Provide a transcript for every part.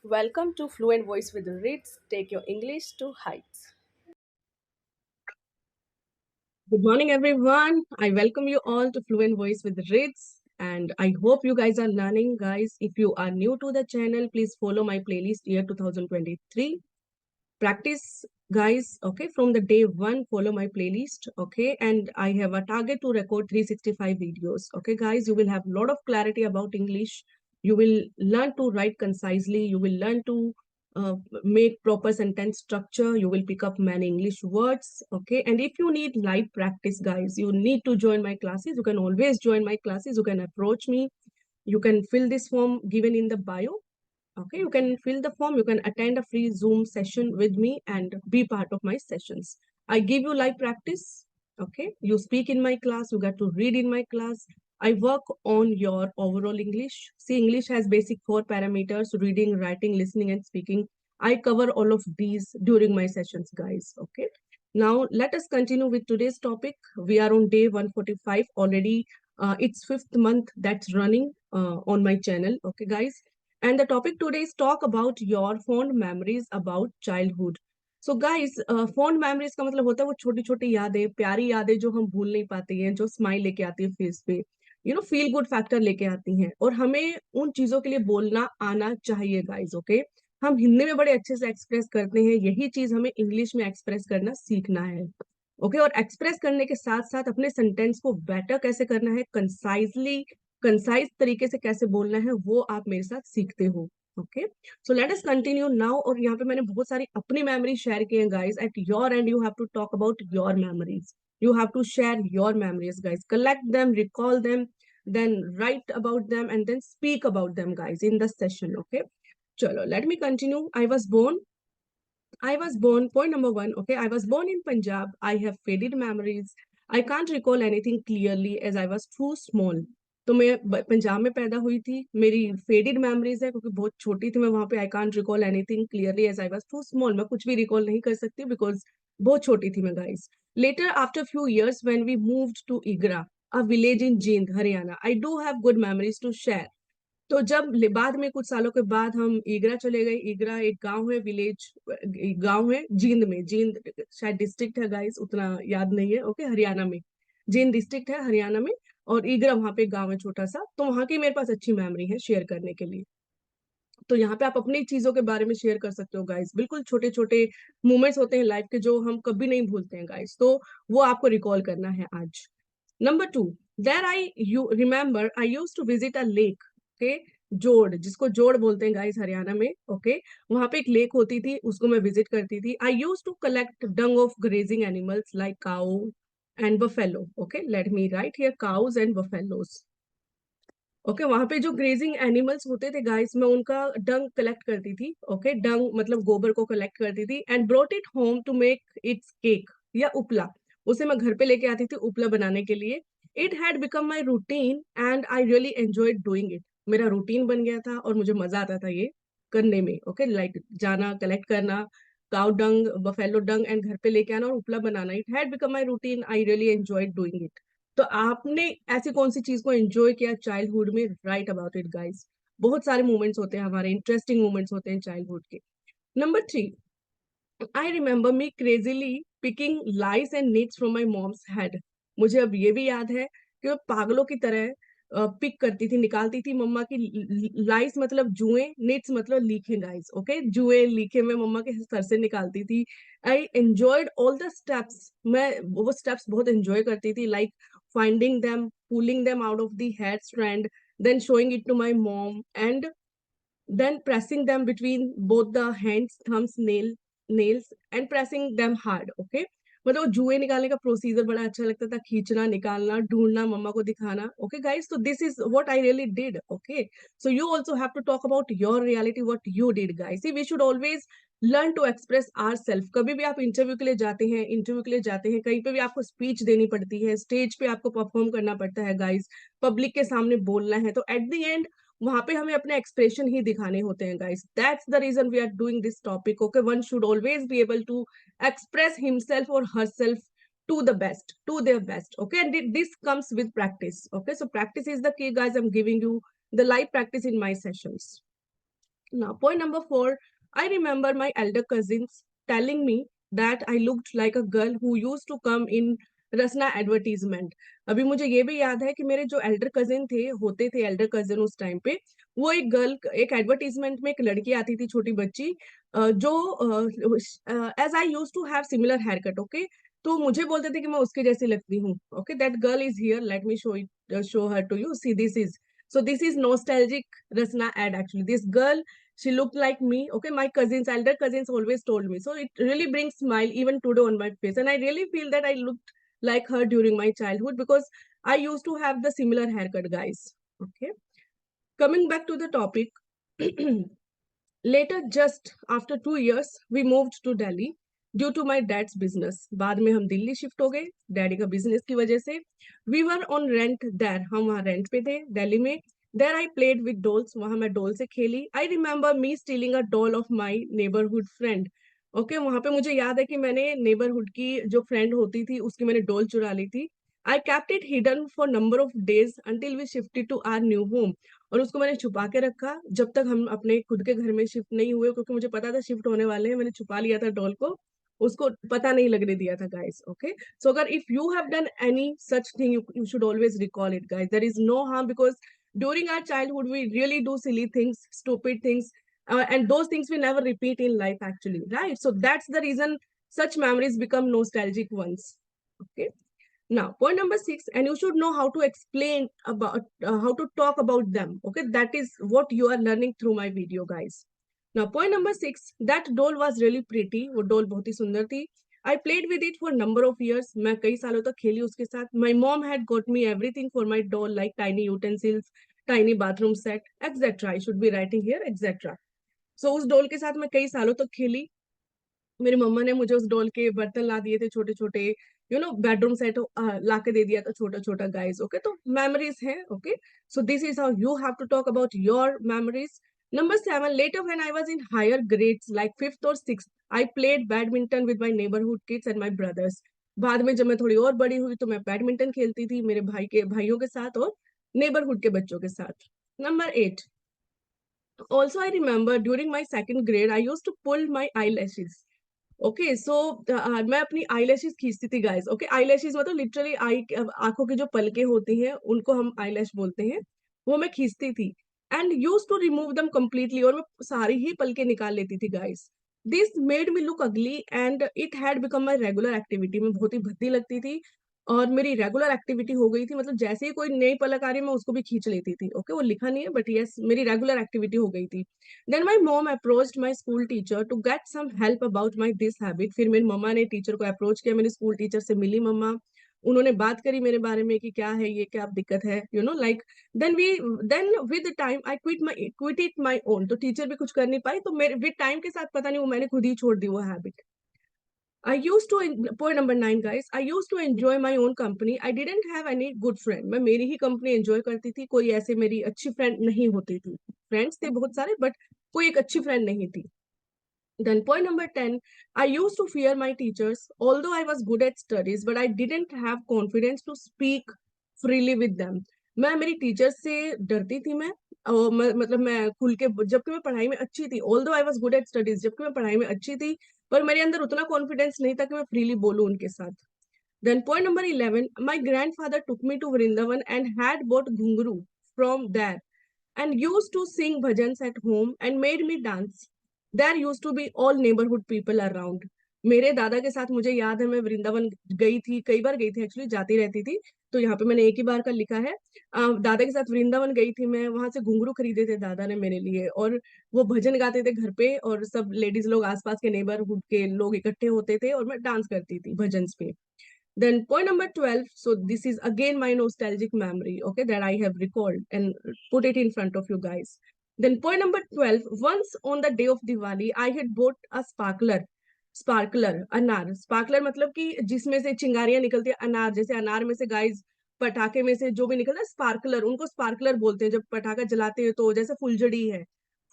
Welcome to Fluent Voice with Ritz. Take your English to heights. Good morning, everyone. I welcome you all to Fluent Voice with Ritz. And I hope you guys are learning. Guys, if you are new to the channel, please follow my playlist year 2023. Practice, guys, okay, from the day one, follow my playlist, okay? And I have a target to record 365 videos, okay, guys? You will have a lot of clarity about English. You will learn to write concisely. You will learn to uh, make proper sentence structure. You will pick up many English words, okay? And if you need live practice, guys, you need to join my classes. You can always join my classes. You can approach me. You can fill this form given in the bio. Okay, you can fill the form, you can attend a free Zoom session with me and be part of my sessions. I give you live practice. Okay, you speak in my class, you get to read in my class. I work on your overall English. See, English has basic four parameters: reading, writing, listening, and speaking. I cover all of these during my sessions, guys. Okay, now let us continue with today's topic. We are on day 145 already. It's fifth month that's running on my channel. Okay, guys, and the topic today is talk about your fond memories about childhood. So guys, fond memories का मतलब होता है वो छोटी छोटी यादें, प्यारी यादें जो हम भूल नहीं पाते हैं, जो स्माइल लेके आती है फेस पे, फील गुड फैक्टर लेके आती हैं, और हमें उन चीजों के लिए बोलना आना चाहिए गाइस, ओके? हम हिंदी में बड़े अच्छे से एक्सप्रेस करते हैं, यही चीज हमें इंग्लिश में एक्सप्रेस करना सीखना है, ओके? और एक्सप्रेस करने के साथ साथ अपने सेंटेंस को बेटर कैसे करना है, कंसाइज तरीके से कैसे बोलना है, वो आप मेरे साथ सीखते हो। Okay, so let us continue now. और यहाँ पे मैंने बहुत सारी अपनी मेमोरी शेयर की हैं guys. At your end you have to talk about your memories, you have to share your memories guys, collect them, recall them, then write about them and then speak about them guys in the session. Okay, chalo, let me continue. I was born, point number one, okay, I was born in Punjab. I have faded memories. I can't recall anything clearly as I was too small. तो मैं पंजाब में पैदा हुई थी, मेरी faded memories है क्योंकि बहुत छोटी थी मैं वहां पे। I can't recall anything clearly as I was too small, मैं कुछ भी रिकॉल नहीं कर सकती बिकॉज बहुत छोटी थी मैं guys. Later after few years when we moved to Igra, a village in Jind Haryana, I do have good memories to share. तो जब बाद में कुछ सालों के बाद हम ईगरा चले गए। ईगरा एक गांव है, विलेज गांव है जींद में। जींद शायद डिस्ट्रिक्ट है गाइस, उतना याद नहीं है, ओके, हरियाणा में। जींद डिस्ट्रिक्ट है हरियाणा में, और ईगरा वहां पे गांव है छोटा सा। तो वहां की मेरे पास अच्छी मेमोरी है शेयर करने के लिए। तो यहाँ पे आप अपनी चीजों के बारे में शेयर कर सकते हो गाइस। बिल्कुल छोटे छोटे मोमेंट्स होते हैं लाइफ के जो हम कभी नहीं भूलते हैं गाइस, तो वो आपको रिकॉल करना है आज। Number two, there I you remember I use to visit a lake, okay, जोड़, जिसको जोड़ बोलते हैं गाइस हरियाणा में, ओके। वहां पे एक लेक होती थी, उसको मैं विजिट करती थी। I use to collect dung of grazing animals like cow and buffalo, okay, let me write here cows and buffaloes. Okay, वहां पे जो ग्रेजिंग एनिमल्स होते थे गाइस, मैं उनका डंग कलेक्ट करती थी, ओके, डंग मतलब गोबर को कलेक्ट करती थी, and brought it home to make its cake या उपला। उसे मैं घर पे लेके आती थी उपला बनाने के लिए। It had become my routine and I really enjoyed doing it. मेरा रूटीन बन गया था और मुझे मजा आता था ये करने में, ओके, लाइक जाना, कलेक्ट करना cow dung, buffalo dung, and घर पे लेके आना और उपला बनाना। It had become my routine, I really enjoyed doing it. तो आपने ऐसी कौन सी चीज को एंजॉय किया चाइल्डहुड में? Right about it guys. बहुत सारे मोमेंट्स होते हैं हमारे, इंटरेस्टिंग मोमेंट्स होते हैं चाइल्डहुड के। Number three, I remember me crazily picking lice and nits from my mom's head. मुझे अब ये भी याद है कि मैं पागलों की तरह पिक करती थी, निकालती थी मम्मा की लाइस मतलब जुएं, नीड्स मतलब लीखे गाइस, ओके, जुएं लीखे मैं मम्मा के सर से निकालती थी। I enjoyed all the steps, मैं वो स्टेप्स बहुत एंजॉय करती थी, like finding them, pulling them out of the hair strand, then showing it to my mom, and then pressing them between both the hands, thumbs, nails and pressing them hard, okay। मतलब वो जुए निकालने का procedure बड़ा अच्छा लगता था, खींचना, निकालना, ढूंढना, मम्मा को दिखाना, ओके गाइस। तो this is what I really did, okay. So you also have to talk about your reality, what you did guys. See we should always learn to express our self. कभी भी आप interview के लिए जाते हैं, कहीं पे भी आपको स्पीच देनी पड़ती है, स्टेज पे आपको परफॉर्म करना पड़ता है गाइस, पब्लिक के सामने बोलना है, तो एट द एंड वहां पे हमें अपने एक्सप्रेशन ही दिखाने होते हैं guys. That's the reason we are doing this topic, okay. One should always be able to express himself or herself to the best, to their best, okay, and this comes with practice, okay, so practice is the key guys. I'm giving you the live practice in my sessions. Now, point number 4, I remember my elder cousins telling me that I looked like a girl who used to come in Rasna advertisement. अभी मुझे ये भी याद है कि मेरे जो Elder cousin थे, होते थे एल्डर कजिन उस टाइम पे, वो एक एडवर्टीजमेंट में एक लड़की आती थी, छोटी बच्ची, जो as I use to have similar haircut, okay, तो मुझे बोलते थे कि मैं उसके जैसी लगती हूँ। Okay, that girl is here, let me show her to you, see this is, so this is nostalgic Rasna ad actually. This girl, she looked like me. Okay, my cousins, elder cousins always told me. So it really brings smile even today on my face. And I really feel that I looked like her during my childhood because I used to have the similar haircut, guys. Okay. Coming back to the topic, later, just after 2 years, we moved to Delhi due to my dad's business. बाद में हम Delhi shift हो गए daddy का business की वजह से। We were on rent there, हम वहाँ रेंट पे थे दिल्ली में। There I played with dolls, वहाँ मैं डॉल से खेली। I remember me stealing a doll of my neighborhood friend. Okay, वहाँ पे मुझे याद है कि मैंने नेबरहुड की जो फ्रेंड होती थी उसकी मैंने डॉल चुरा ली थी। I kept it hidden for number of days until we shifted to our new home. और उसको मैंने छुपा के रखा जब तक हम अपने खुद के घर में शिफ्ट नहीं हुए, क्योंकि मुझे पता था शिफ्ट होने वाले हैं। मैंने छुपा लिया था डॉल को, उसको पता नहीं लगने दिया था, गाइस। ओके, सो अगर if you have done any such thing, you should always recall it, guys. There is no harm because during our childhood we really do silly things, stupid things, and those things we never repeat in life actually, right? So that's the reason such memories become nostalgic ones. Okay, now, point number 6, and you should know how to explain about how to talk about them. Okay, that is what you are learning through my video, guys. Now, point number 6, that doll was really pretty. वो doll बहुत ही सुंदर थी. I played with it for a number of years. मैं कई सालों तक खेली उसके साथ. My mom had got me everything for my doll, like tiny utensils, tiny bathroom set, etc. I should be writing here, etc. So उस doll के साथ मैं कई सालों तक खेली। मेरी मम्मा ने मुझे उस डॉल के बर्तन ला दिए थे, छोटे छोटे, बेडरूम सेट ला के दे दिया था, छोटा छोटा, गाइस। ओके, तो मेमोरीज है। Okay, so this is how you have to talk about your memories. Number 7, later when I was in higher grades like fifth और sixth, I played badminton with my neighbourhood kids and my brothers. बाद में जब मैं थोड़ी और बड़ी हुई तो मैं बैडमिंटन खेलती थी मेरे भाइयों के साथ और नेबरहुड के बच्चों के साथ। Number 8, also I remember during my second grade I used to pull my eyelashes. Okay, so मैं अपनी आईलैशेस खींचती थी, गाइस। ओके, आईलैशेस मतलब लिटरली आंखों की जो पलके होती हैं उनको हम आईलैश बोलते हैं, वो मैं खींचती थी। And use to remove them completely, और मैं सारी ही पलके निकाल लेती थी, guys. This made me look ugly and it had become my regular activity. मैं बहुत ही भद्दी लगती थी और मेरी रेगुलर एक्टिविटी हो गई थी, मतलब जैसे ही कोई नई पलक आ रही है मैं उसको भी खींच लेती थी। ओके, वो लिखा नहीं है बट यस, मेरी रेगुलर एक्टिविटी हो गई थी। Then my mom approached my school teacher to get some help about my this habit. फिर मेरी मम्मा ने टीचर को अप्रोच किया, मेरी स्कूल टीचर से मिली मम्मा, उन्होंने बात करी मेरे बारे में कि क्या है ये, क्या दिक्कत है, like. Then with time I quit it my own. तो टीचर भी कुछ कर नहीं पाई, तो मेरे विद टाइम के साथ पता नहीं वो मैंने खुद ही छोड़ दी वो habit. I used to, point number 9, guys. I used to enjoy my own company. I didn't have any good friend. मैं मेरी ही कंपनी एंजॉय करती थी, कोई ऐसे मेरी अच्छी फ्रेंड नहीं होती थी। फ्रेंड्स थे बहुत सारे बट कोई एक अच्छी फ्रेंड नहीं थी। Then point number 10, I used to fear my teachers, although I was good at studies, but I didn't have confidence to speak freely with them. मैं मेरी टीचर से डरती थी मैं, और मतलब मैं खुल के, जबकि मैं पढ़ाई में अच्छी थी, although I was good at studies, जबकि मैं पढ़ाई में अच्छी थी, पर मेरे अंदर उतना कॉन्फिडेंस नहीं था कि मैं फ्रीली बोलूं उनके साथ। Then point number 11, my grandfather took me to Vrindavan and had bought ghungru from there and used to sing bhajans at home and made me dance. There used to be all neighborhood people around. मेरे दादा के साथ मुझे याद है मैं वृंदावन गई थी, कई बार गई थी एक्चुअली, जाती रहती थी। तो यहाँ पे मैंने एक ही बार का लिखा है। दादा के साथ वृंदावन गई थी मैं, वहां से घुंघरू खरीदे थे दादा ने मेरे लिए, और वो भजन गाते थे घर पे, और सब लेडीज लोग, आसपास के नेबरहुड के लोग इकट्ठे होते थे और मैं डांस करती थी भजन पे। Then point number 12. So this is again my nostalgic memory, okay, that I have recalled and put it in front of you guys. Then point number 12. Once on the day of Diwali, I had bought a sparkler, अनार। Sparkler मतलब कि जिसमें से चिंगारियां निकलती है, अनार, जैसे अनार में से गाइस पटाखे में से जो भी निकलता है स्पार्कलर, उनको स्पार्कलर बोलते हैं। जब पटाखा जलाते हैं तो जैसे फुलझड़ी है,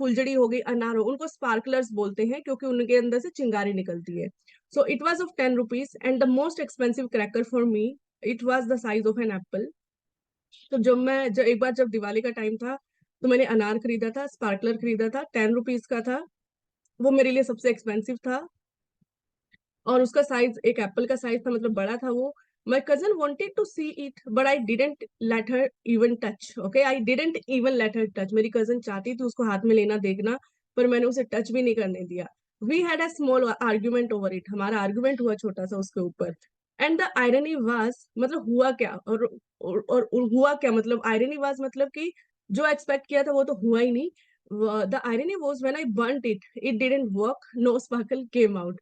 फुलझड़ी हो गई, अनार हो, उनको स्पार्कलर्स बोलते हैं क्योंकि उनके अंदर से चिंगारी निकलती है। So it was of 10 rupees and the most expensive cracker for me, it was the size of an apple. तो जब एक बार जब दिवाली का टाइम था, तो मैंने अनार खरीदा था, स्पार्कलर खरीदा था, 10 रुपीज का था, वो मेरे लिए सबसे एक्सपेंसिव था। और उसका साइज एक एप्पल का साइज था, मतलब बड़ा था वो। My cousin wanted to see it but I didn't let her even touch, okay, I didn't even let her touch. मेरी कजन चाहती थी उसको हाथ में लेना देखना, पर मैंने उसे टच भी नहीं करने दिया। We had a small argument over it, हमारा आर्ग्यूमेंट हुआ छोटा सा उसके ऊपर। एंड द आयरनी वाज, मतलब हुआ क्या, और हुआ क्या, मतलब आयरनी वाज मतलब कि जो एक्सपेक्ट किया था वो तो हुआ ही नहीं। The irony was when I burnt it, it didn't work, no sparkle came out.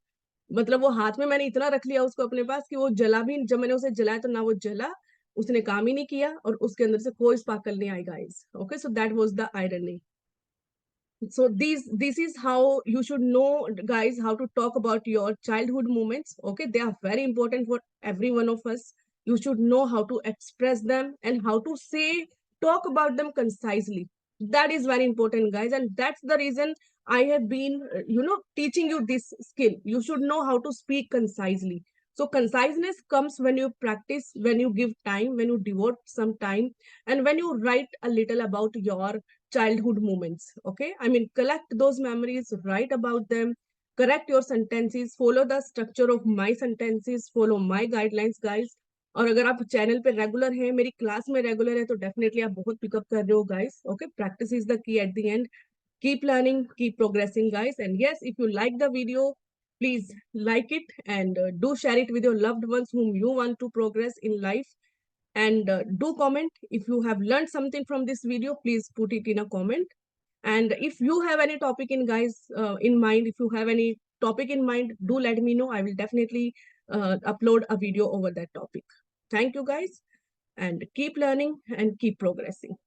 मतलब वो हाथ में मैंने इतना रख लिया उसको अपने पास कि वो जला भी, जब मैंने उसे जलाया तो ना वो जला, उसने काम ही नहीं किया, और उसके अंदर से कोई स्पार्कल नहीं आई guys. Okay, so that was the irony. So this is how you should know, guys, how to talk about your childhood moments. Okay, they are very important for every one of us. You should know how to express them and how to say, talk about them concisely. That is very important, guys, and that's the reason I have been teaching you this skill. You should know how to speak concisely. So conciseness comes when you practice, when you give time, when you devote some time, and when you write a little about your childhood moments. Okay, I mean, collect those memories, write about them, correct your sentences, follow the structure of my sentences, follow my guidelines, guys. और अगर आप channel पे regular हैं, मेरी class में regular है, तो definitely आप बहुत पिकअप कर रहे हो guys. Okay, practice is the key at the end. Keep learning, keep progressing, guys. And yes, if you like the video, please like it, and do share it with your loved ones whom you want to progress in life. And do comment if you have learned something from this video. Please put it in a comment. And if you have any topic in mind, if you have any topic in mind, do let me know. I will definitely upload a video over that topic. Thank you, guys, and keep learning and keep progressing.